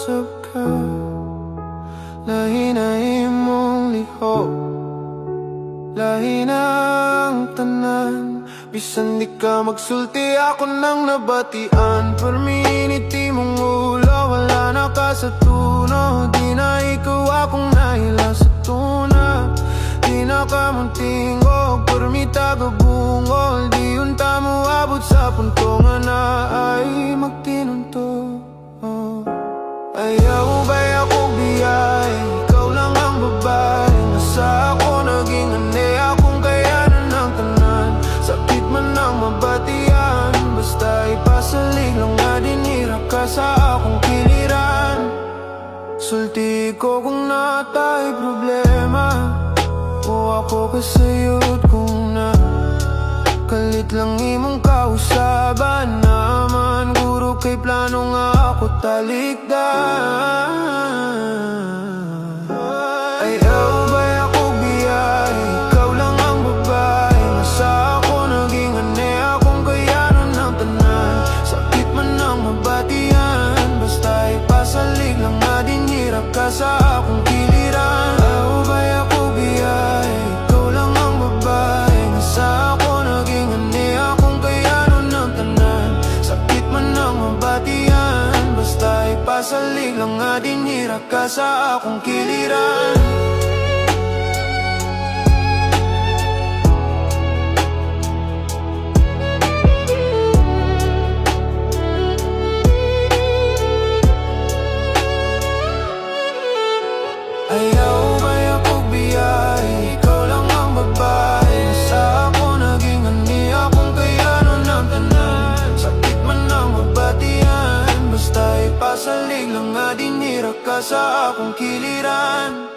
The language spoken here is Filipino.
usab ka, lahi na imong lihok, lahi na ang tanan. Bisan di ka magsulti, ako nang nabatian. Perminiti mong ulo, wala na ka sa tuno. Di na ikaw akong nahila sa tuna. Di na ka muntingog, permita gabungol. Di unta mo abot sa punto nga na ay magtinunto. Ayaw ba'y ako biyay, ikaw lang ang babae. Nasa ako naging ane, akong kayanan ng tanan. Sakit man ang mabatian, basta ipasalig lang nga dinira ka sa akong kiliran. Sulti ko kung natay problema, o ako kasayod kung na kalit lang imong kausaban naman. Guro kay plano nga ako talikdan. Ayaw ba'y ako biyay, ikaw lang ang babae. Nasa ako naging ane, akong kayanan ng tanan. Sakit man ang mabatian, basta ipasalig lang nga dinira ka sa akong kiliran. Ayaw ba'y ako biyay, ikaw lang ang babae. Nasa ako naging ane, akong kayanan ng tanan. Sakit man ang mabatian, basta ipasalig lang nga dinira ka sa akong kiliran. Ayaw ba'y ako biyay, ikaw lang ang babae. Nasa ako naging ani, akong kayanan ng tanan. Sakit man ang mabatian, basta ipasalig lang nga dinira ka sa akong kiliran.